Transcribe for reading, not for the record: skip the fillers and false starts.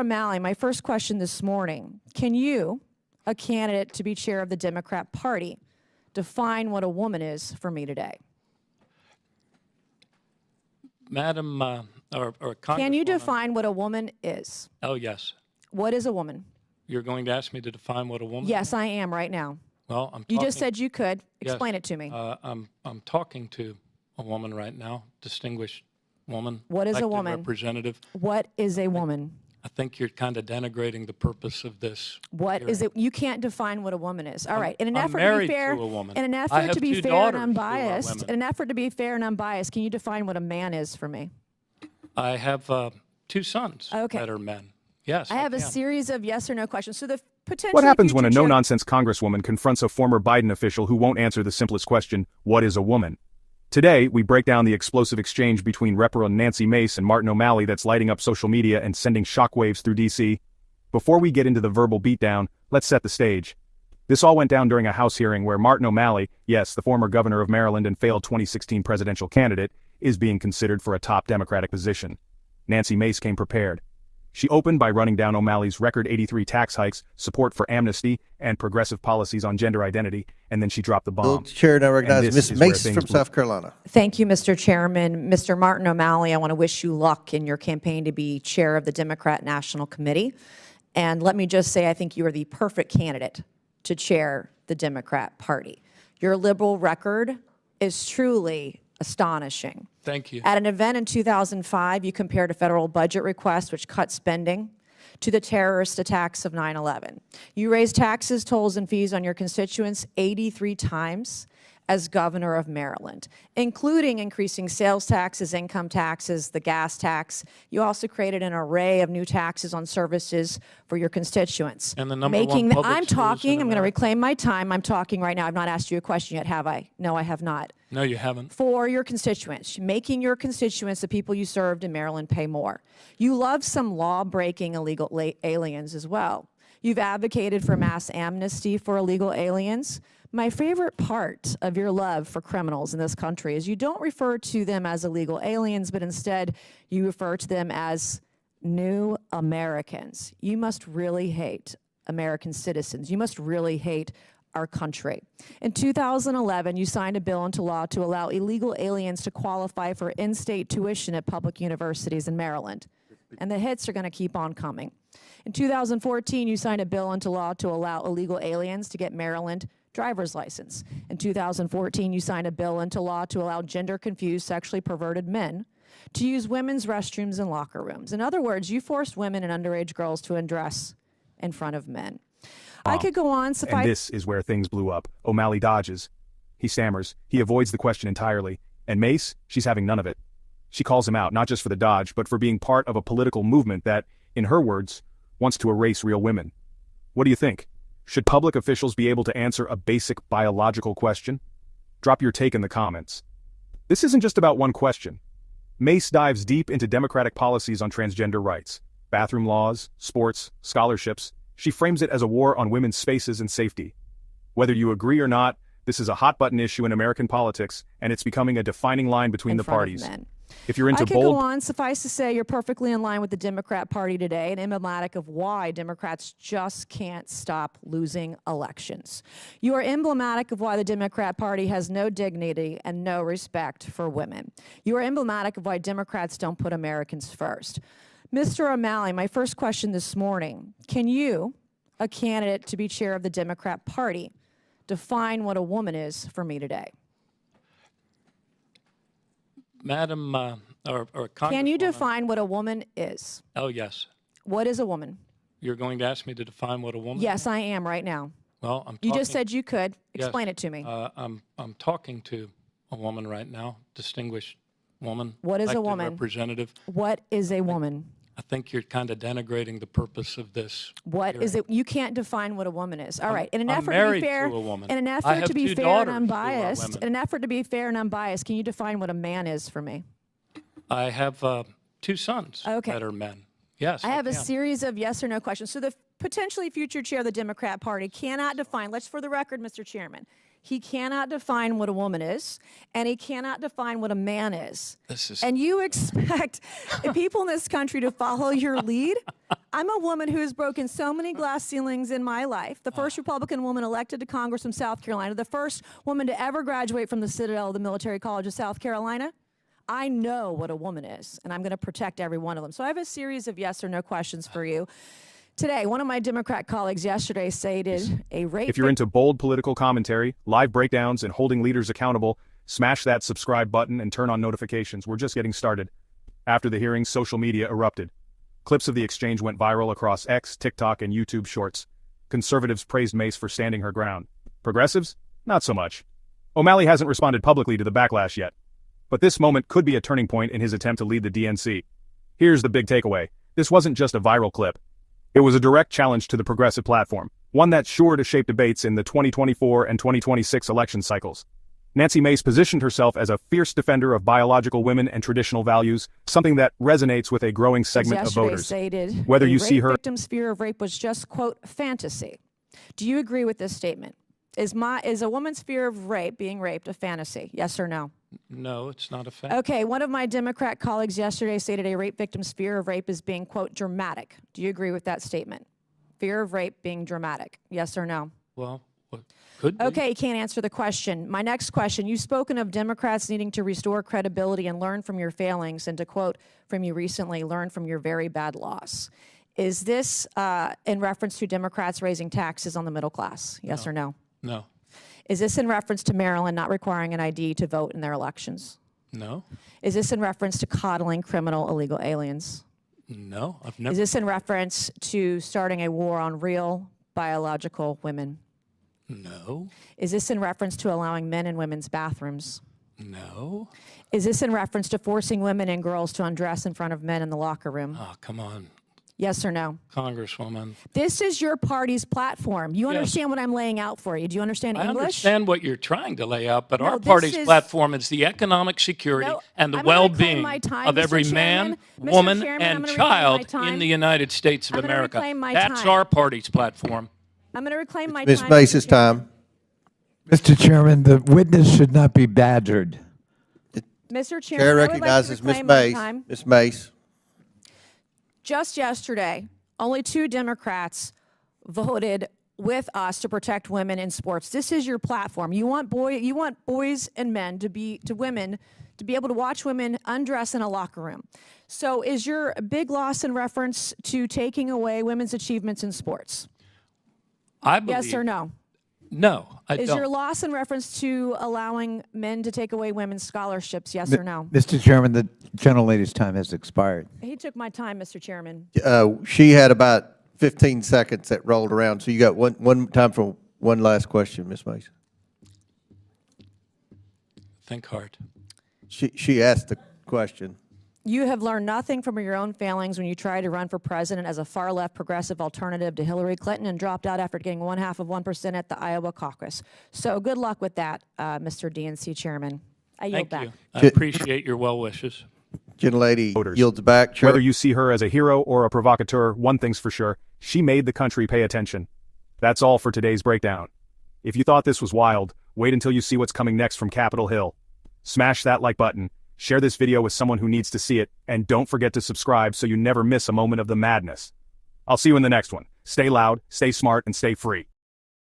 O'Malley, my first question this morning, can you, a candidate to be chair of the Democrat Party, define what a woman is for me today? Madam, or Can you Congresswoman- define what a woman is? Oh, yes. What is a woman? You're going to ask me to define what a woman Yes, is? I am right now. Well, I'm You talking, just said you could. yes, Explain it to me. I'm talking to a woman right now, distinguished woman. What is a elected woman? Representative. What is a woman? I think you're kind of denigrating the purpose of this. What is it? You can't define what a woman is. All right. In an I'm effort to be married fair, to a woman. in an I effort have to be two fair and daughters who are unbiased, women. in an effort to be fair and unbiased, can you define what a man is for me? I have 2 sons Okay. that are men. Yes, I have a can. series of yes or no questions. So the potential. What happens when a no-nonsense congresswoman confronts a former Biden official who won't answer the simplest question, what is a woman? Today, we break down the explosive exchange between Representative Nancy Mace and Martin O'Malley that's lighting up social media and sending shockwaves through D.C. Before we get into the verbal beatdown, let's set the stage. This all went down during a House hearing where Martin O'Malley, yes, the former governor of Maryland and failed 2016 presidential candidate, is being considered for a top Democratic position. Nancy Mace came prepared. She opened by running down O'Malley's record 83 tax hikes, support for amnesty, and progressive policies on gender identity, and then she dropped the bomb. Chair now recognizes this Ms. is where Mace things from South Carolina. Thank you, Mr. Chairman. Mr. Martin O'Malley, I want to wish you luck in your campaign to be chair of the Democrat National Committee. And let me just say, I think you are the perfect candidate to chair the Democrat Party. Your liberal record is truly astonishing. Thank you. At an event in 2005, you compared a federal budget request which cut spending to the terrorist attacks of 9/11. You raised taxes, tolls, and fees on your constituents 83 times as governor of Maryland, including increasing sales taxes, income taxes, the gas tax. You also created an array of new taxes on services for your constituents. And the number one public I'm schools talking, in I'm going to America. reclaim my time. I'm talking right now. I've not asked you a question yet, have I? No, I have not. No, you haven't. For your constituents, making your constituents, the people you served in Maryland, pay more. You love some law-breaking illegal aliens as well. You've advocated for mass amnesty for illegal aliens. My favorite part of your love for criminals in this country is you don't refer to them as illegal aliens, but instead you refer to them as new Americans. You must really hate American citizens. You must really hate our country. In 2011, you signed a bill into law to allow illegal aliens to qualify for in-state tuition at public universities in Maryland. And the hits are going to keep on coming. In 2014, you signed a bill into law to allow illegal aliens to get Maryland driver's license. In 2014, you signed a bill into law to allow gender-confused, sexually perverted men to use women's restrooms and locker rooms. In other words, you forced women and underage girls to undress in front of men. I could go on. And this is where things blew up. O'Malley dodges. He stammers. He avoids the question entirely. And Mace, she's having none of it. She calls him out, not just for the dodge, but for being part of a political movement that, in her words, wants to erase real women. What do you think? Should public officials be able to answer a basic biological question? Drop your take in the comments. This isn't just about one question. Mace dives deep into Democratic policies on transgender rights, bathroom laws, sports, scholarships. She frames it as a war on women's spaces and safety. Whether you agree or not, this is a hot-button issue in American politics, and it's becoming a defining line between the parties. If you're into I could bold... go on. Suffice to say, you're perfectly in line with the Democrat Party today, and emblematic of why Democrats just can't stop losing elections. You are emblematic of why the Democrat Party has no dignity and no respect for women. You are emblematic of why Democrats don't put Americans first. Mr. O'Malley, my first question this morning, can you, a candidate to be chair of the Democrat Party, define what a woman is for me today? Madam, or Can you Congresswoman- define what a woman is? Oh, yes. What is a woman? You're going to ask me to define what a woman Yes, is? I am right now. Well, I'm You talking, just said you could. yes, Explain it to me. I'm talking to a woman right now, distinguished woman. What is a elected woman? Representative. What is a woman? I think you're kind of denigrating the purpose of this. What is it? You can't define what a woman is. All right. In an I'm effort to married be fair, to a woman. in an I effort have to be two fair and daughters who are unbiased, women. in an effort to be fair and unbiased, can you define what a man is for me? I have 2 sons Okay. that are men. Yes, I have a can. series of yes or no questions. So the potentially future chair of the Democrat Party cannot define, let's for the record, Mr. Chairman, He cannot define what a woman is, and he cannot define what a man is. And you expect people in this country to follow your lead? I'm a woman who has broken so many glass ceilings in my life. The first Republican woman elected to Congress from South Carolina, the first woman to ever graduate from the Citadel of the Military College of South Carolina. I know what a woman is, and I'm going to protect every one of them. So I have a series of yes or no questions for you. Today, one of my Democrat colleagues yesterday stated a rape... If you're into bold political commentary, live breakdowns, and holding leaders accountable, smash that subscribe button and turn on notifications. We're just getting started. After the hearing, social media erupted. Clips of the exchange went viral across X, TikTok, and YouTube Shorts. Conservatives praised Mace for standing her ground. Progressives? Not so much. O'Malley hasn't responded publicly to the backlash yet. But this moment could be a turning point in his attempt to lead the DNC. Here's the big takeaway. This wasn't just a viral clip. It was a direct challenge to the progressive platform, one that's sure to shape debates in the 2024 and 2026 election cycles. Nancy Mace positioned herself as a fierce defender of biological women and traditional values, something that resonates with a growing segment of voters. Stated, whether you see her... victim's fear of rape was just, quote, fantasy. Do you agree with this statement? Is a woman's fear of rape, being raped, a fantasy? Yes or no? No, it's not a fantasy. Okay, one of my Democrat colleagues yesterday stated a rape victim's fear of rape is being, quote, dramatic. Do you agree with that statement? Fear of rape being dramatic. Yes or no? Well, could be. Okay, you can't answer the question. My next question, you've spoken of Democrats needing to restore credibility and learn from your failings, and to quote from you recently, learn from your very bad loss. Is this in reference to Democrats raising taxes on the middle class? Yes or no? No. Is this in reference to Maryland not requiring an ID to vote in their elections? No. Is this in reference to coddling criminal illegal aliens? No, I've never. Is this in reference to starting a war on real biological women? No. Is this in reference to allowing men in women's bathrooms? No. Is this in reference to forcing women and girls to undress in front of men in the locker room? Oh, come on. Yes or no? Congresswoman. This is your party's platform. You understand what I'm laying out for you. Do you understand English? I understand what you're trying to lay out, but No, our this party's is- platform is the economic security No, and the I'm gonna reclaim well-being my time, of Mr. every Chairman. man, Mr. woman, Chairman, I'm and gonna reclaim my child time. in the United States of I'm gonna America. reclaim my That's time. our party's platform. I'm going to reclaim my Ms. time. Mace's Mr. Chairman. time. Mr. Chairman, the witness should not be badgered. Mr. Chairman, Chair I would recognizes like to Ms. reclaim my Mace. time. Ms. Mace. Just yesterday, only 2 Democrats voted with us to protect women in sports. This is your platform. You want boys and men women to be able to watch women undress in a locker room. So is your big loss in reference to taking away women's achievements in sports? I believe. Yes or no? No, I Is don't. your loss in reference to allowing men to take away women's scholarships? Yes or no? Mr. Chairman, the gentlelady's time has expired. He took my time, Mr. Chairman. She had about 15 seconds that rolled around, so you got one time for one last question, Ms. Mace. Think hard. She asked the question. You have learned nothing from your own failings when you tried to run for president as a far-left progressive alternative to Hillary Clinton and dropped out after getting 0.5% at the Iowa caucus. So good luck with that, Mr. DNC Chairman. I yield Thank back. you. I appreciate your well wishes. Gentlelady Voters. yields back. Chair. Whether you see her as a hero or a provocateur, one thing's for sure, she made the country pay attention. That's all for today's breakdown. If you thought this was wild, wait until you see what's coming next from Capitol Hill. Smash that like button, share this video with someone who needs to see it, and don't forget to subscribe so you never miss a moment of the madness. I'll see you in the next one. Stay loud, stay smart, and stay free.